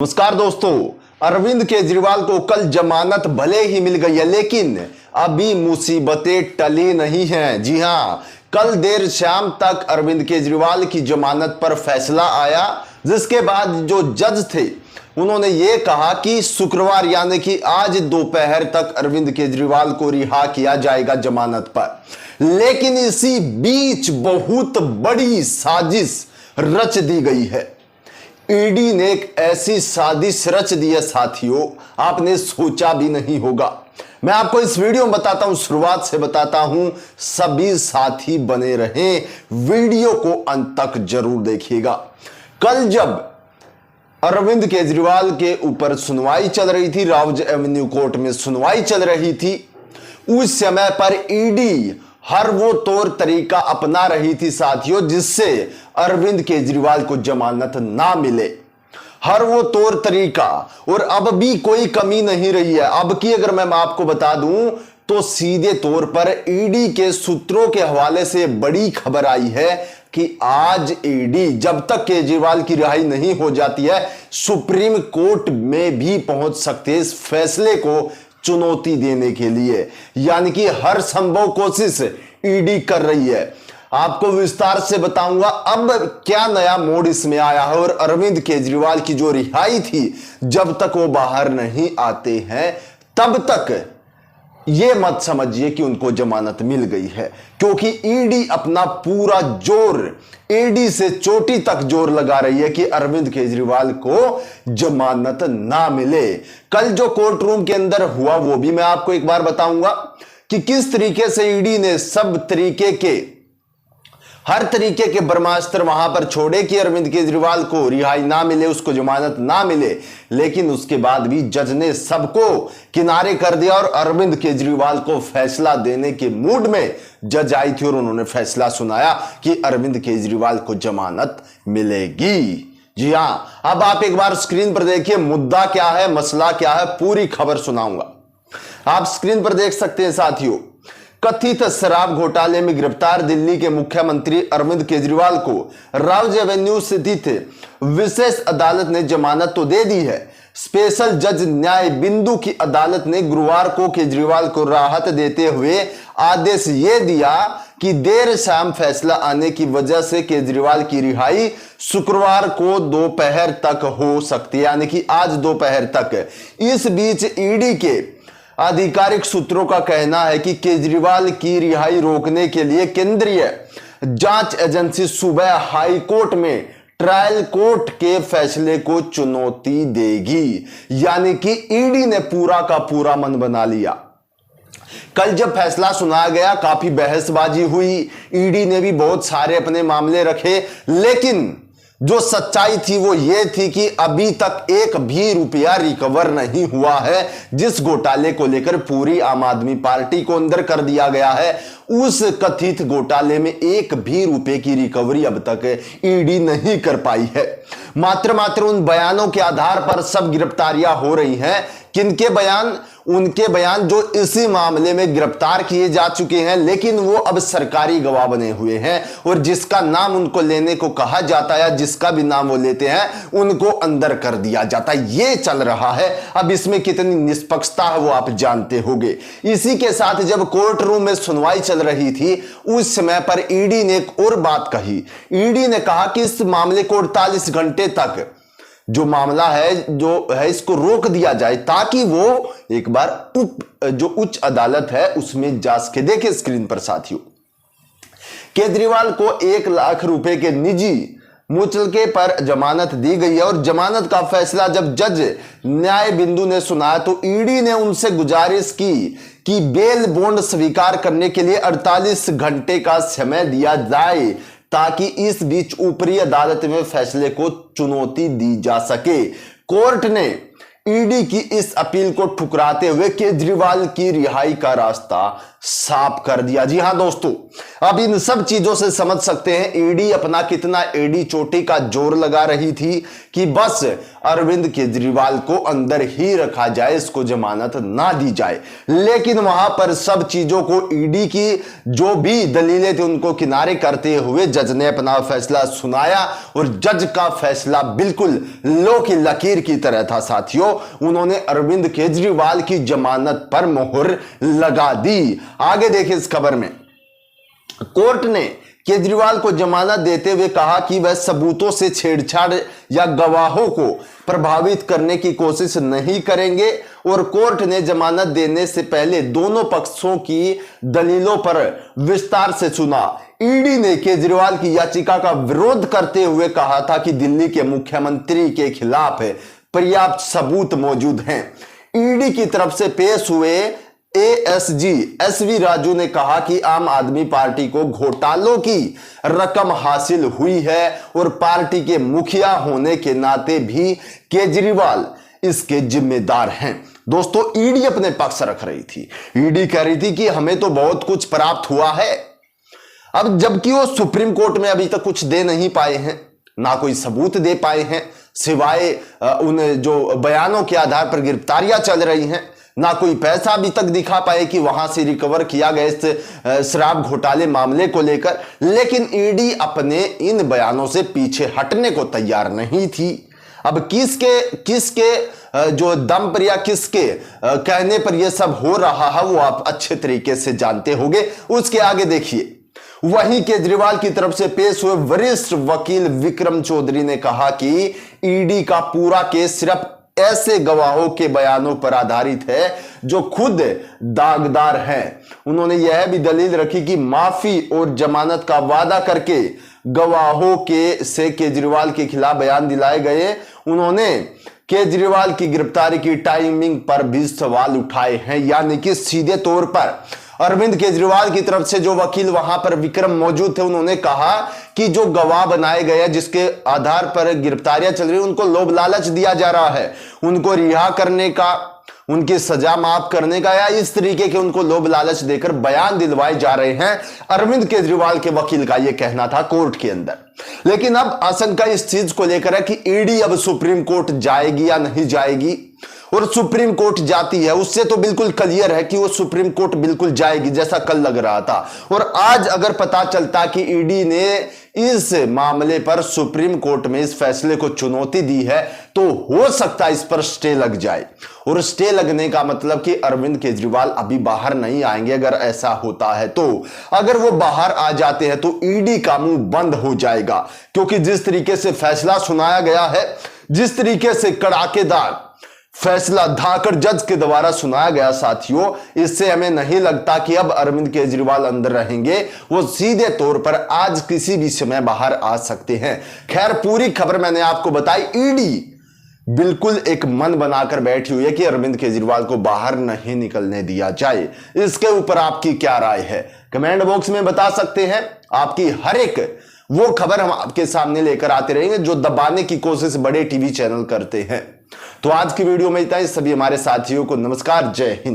नमस्कार दोस्तों। अरविंद केजरीवाल को कल जमानत भले ही मिल गई है, लेकिन अभी मुसीबतें टली नहीं हैं। जी हां, कल देर शाम तक अरविंद केजरीवाल की जमानत पर फैसला आया, जिसके बाद जो जज थे उन्होंने ये कहा कि शुक्रवार यानी कि आज दोपहर तक अरविंद केजरीवाल को रिहा किया जाएगा जमानत पर। लेकिन इसी बीच बहुत बड़ी साजिश रच दी गई है। ईडी ने एक ऐसी साजिश रच दी है साथियों, आपने सोचा भी नहीं होगा। मैं आपको इस वीडियो में बताता हूं, शुरुआत से बताता हूं, सभी साथी बने रहें, वीडियो को अंत तक जरूर देखिएगा। कल जब अरविंद केजरीवाल के ऊपर सुनवाई चल रही थी, राउज एवेन्यू कोर्ट में सुनवाई चल रही थी, उस समय पर ईडी हर वो तौर तरीका अपना रही थी साथियों, जिससे अरविंद केजरीवाल को जमानत ना मिले। हर वो तौर तरीका, और अब भी कोई कमी नहीं रही है। अब की अगर मैं आपको बता दूं तो सीधे तौर पर ईडी के सूत्रों के हवाले से बड़ी खबर आई है कि आज ईडी जब तक केजरीवाल की रिहाई नहीं हो जाती है, सुप्रीम कोर्ट में भी पहुंच सकते हैं इस फैसले को चुनौती देने के लिए। यानी कि हर संभव कोशिश ईडी कर रही है। आपको विस्तार से बताऊंगा अब क्या नया मोड़ इसमें आया है, और अरविंद केजरीवाल की जो रिहाई थी, जब तक वो बाहर नहीं आते हैं तब तक ये मत समझिए कि उनको जमानत मिल गई है, क्योंकि ईडी अपना पूरा जोर, ईडी से चोटी तक जोर लगा रही है कि अरविंद केजरीवाल को जमानत ना मिले। कल जो कोर्ट रूम के अंदर हुआ वो भी मैं आपको एक बार बताऊंगा कि किस तरीके से ईडी ने सब तरीके के, हर तरीके के ब्रह्मास्त्र वहां पर छोड़े कि अरविंद केजरीवाल को रिहाई ना मिले, उसको जमानत ना मिले। लेकिन उसके बाद भी जज ने सबको किनारे कर दिया और अरविंद केजरीवाल को फैसला देने के मूड में जज आई थी, और उन्होंने फैसला सुनाया कि अरविंद केजरीवाल को जमानत मिलेगी। जी हां, अब आप एक बार स्क्रीन पर देखिए मुद्दा क्या है, मसला क्या है, पूरी खबर सुनाऊंगा। आप स्क्रीन पर देख सकते हैं साथियों, कथित शराब घोटाले में गिरफ्तार दिल्ली के मुख्यमंत्री अरविंद केजरीवाल को राउज एवेन्यू स्थित विशेष अदालत ने जमानत तो दे दी है। स्पेशल जज न्याय बिंदु की अदालत ने गुरुवार को केजरीवाल को राहत देते हुए आदेश ये दिया कि देर शाम फैसला आने की वजह से केजरीवाल की रिहाई शुक्रवार को दोपहर तक हो सकती है, यानी कि आज दोपहर तक। इस बीच ईडी के आधिकारिक सूत्रों का कहना है कि केजरीवाल की रिहाई रोकने के लिए केंद्रीय जांच एजेंसी सुबह हाई कोर्ट में ट्रायल कोर्ट के फैसले को चुनौती देगी। यानी कि ईडी ने पूरा का पूरा मन बना लिया। कल जब फैसला सुनाया गया, काफी बहसबाजी हुई, ईडी ने भी बहुत सारे अपने मामले रखे, लेकिन जो सच्चाई थी वो ये थी कि अभी तक एक भी रुपया रिकवर नहीं हुआ है। जिस घोटाले को लेकर पूरी आम आदमी पार्टी को अंदर कर दिया गया है, उस कथित घोटाले में एक भी रुपए की रिकवरी अब तक ईडी नहीं कर पाई है। मात्र उन बयानों के आधार पर सब गिरफ्तारियां हो रही हैं। किनके बयान? उनके बयान जो इसी मामले में गिरफ्तार किए जा चुके हैं, लेकिन वो अब सरकारी गवाह बने हुए हैं, और जिसका नाम उनको लेने को कहा जाता है, जिसका भी नाम वो लेते हैं, उनको अंदर कर दिया जाता है। ये चल रहा है। अब इसमें कितनी निष्पक्षता है वो आप जानते होंगे। इसी के साथ जब कोर्ट रूम में सुनवाई चल रही थी, उस समय पर ईडी ने एक और बात कही। ईडी ने कहा कि इस मामले को 48 घंटे तक जो मामला है, जो है, इसको रोक दिया जाए, ताकि वो एक बार जो उच्च अदालत है उसमें जा सके। देखिए स्क्रीन पर साथियों, केजरीवाल को 1 लाख रुपए के निजी मुचलके पर जमानत दी गई है, और जमानत का फैसला जब जज न्याय बिंदु ने सुनाया तो ईडी ने उनसे गुजारिश की कि बेल बॉन्ड स्वीकार करने के लिए 48 घंटे का समय दिया जाए, ताकि इस बीच ऊपरी अदालत में फैसले को चुनौती दी जा सके। कोर्ट ने ईडी की इस अपील को ठुकराते हुए केजरीवाल की रिहाई का रास्ता साफ कर दिया। जी हां दोस्तों, अब इन सब चीजों से समझ सकते हैं ईडी अपना कितना एडी चोटी का जोर लगा रही थी कि बस अरविंद केजरीवाल को अंदर ही रखा जाए, इसको जमानत ना दी जाए। लेकिन वहां पर सब चीजों को ईडी की जो भी दलीलें थी उनको किनारे करते हुए जज ने अपना फैसला सुनाया और जज का फैसला बिल्कुल लो की लकीर की तरह था साथियों। उन्होंने अरविंद केजरीवाल की जमानत पर मोहर लगा दी। आगे देखिए इस खबर में, कोर्ट ने केजरीवाल को जमानत देते हुए कहा कि वह सबूतों से छेड़छाड़ या गवाहों को प्रभावित करने की कोशिश नहीं करेंगे और कोर्ट ने जमानत देने से पहले दोनों पक्षों की दलीलों पर विस्तार से सुना। ईडी ने केजरीवाल की याचिका का विरोध करते हुए कहा था कि दिल्ली के मुख्यमंत्री के खिलाफ पर्याप्त सबूत मौजूद हैं। ईडी की तरफ से पेश हुए एएसजी एसवी राजू ने कहा कि आम आदमी पार्टी को घोटालों की रकम हासिल हुई है और पार्टी के मुखिया होने के नाते भी केजरीवाल इसके जिम्मेदार हैं। दोस्तों, ईडी अपने पक्ष रख रही थी। ईडी कह रही थी कि हमें तो बहुत कुछ प्राप्त हुआ है, अब जबकि वो सुप्रीम कोर्ट में अभी तक कुछ दे नहीं पाए हैं, ना कोई सबूत दे पाए हैं, सिवाय उन जो बयानों के आधार पर गिरफ्तारियां चल रही हैं, ना कोई पैसा अभी तक दिखा पाए कि वहां से रिकवर किया गया इस शराब घोटाले मामले को लेकर। लेकिन ईडी अपने इन बयानों से पीछे हटने को तैयार नहीं थी। अब किसके जो दम पर या किसके कहने पर यह सब हो रहा है वो आप अच्छे तरीके से जानते होंगे। उसके आगे देखिए, वहीं केजरीवाल की तरफ से पेश हुए वरिष्ठ वकील विक्रम चौधरी ने कहा कि ईडी का पूरा केस सिर्फ ऐसे गवाहों के बयानों पर आधारित है जो खुद दागदार हैं। उन्होंने यह भी दलील रखी कि माफी और जमानत का वादा करके गवाहों के से केजरीवाल के खिलाफ बयान दिलाए गए। उन्होंने केजरीवाल की गिरफ्तारी की टाइमिंग पर भी सवाल उठाए हैं, यानी कि सीधे तौर पर अरविंद केजरीवाल की तरफ से जो वकील वहां पर विक्रम मौजूद थे, उन्होंने कहा कि जो गवाह बनाए गए हैं जिसके आधार पर गिरफ्तारियां चल रही हैं उनको लोभ लालच दिया जा रहा है, उनको रिहा करने का, उनकी सजा माफ करने का या इस तरीके के उनको लोभ लालच देकर बयान दिलवाए जा रहे हैं। अरविंद केजरीवाल के वकील का यह कहना था कोर्ट के अंदर। लेकिन अब आशंका इस चीज को लेकर है कि ईडी अब सुप्रीम कोर्ट जाएगी या नहीं जाएगी, और सुप्रीम कोर्ट जाती है उससे तो बिल्कुल क्लियर है कि वो सुप्रीम कोर्ट बिल्कुल जाएगी, जैसा कल लग रहा था। और आज अगर पता चलता कि ईडी ने इस मामले पर सुप्रीम कोर्ट में इस फैसले को चुनौती दी है तो हो सकता है इस पर स्टे लग जाए, और स्टे लगने का मतलब कि अरविंद केजरीवाल अभी बाहर नहीं आएंगे। अगर ऐसा होता है तो अगर वो बाहर आ जाते हैं तो ईडी का मुंह बंद हो जाएगा, क्योंकि जिस तरीके से फैसला सुनाया गया है, जिस तरीके से कड़ाकेदार फैसला धाकड़ जज के द्वारा सुनाया गया साथियों, इससे हमें नहीं लगता कि अब अरविंद केजरीवाल अंदर रहेंगे। वो सीधे तौर पर आज किसी भी समय बाहर आ सकते हैं। खैर, पूरी खबर मैंने आपको बताई। ईडी बिल्कुल एक मन बनाकर बैठी हुई है कि अरविंद केजरीवाल को बाहर नहीं निकलने दिया जाए। इसके ऊपर आपकी क्या राय है, कमेंट बॉक्स में बता सकते हैं। आपकी हर एक वो खबर हम आपके सामने लेकर आते रहेंगे जो दबाने की कोशिश बड़े टीवी चैनल करते हैं। तो आज की वीडियो में इतना ही। सभी हमारे साथियों को नमस्कार, जय हिंद।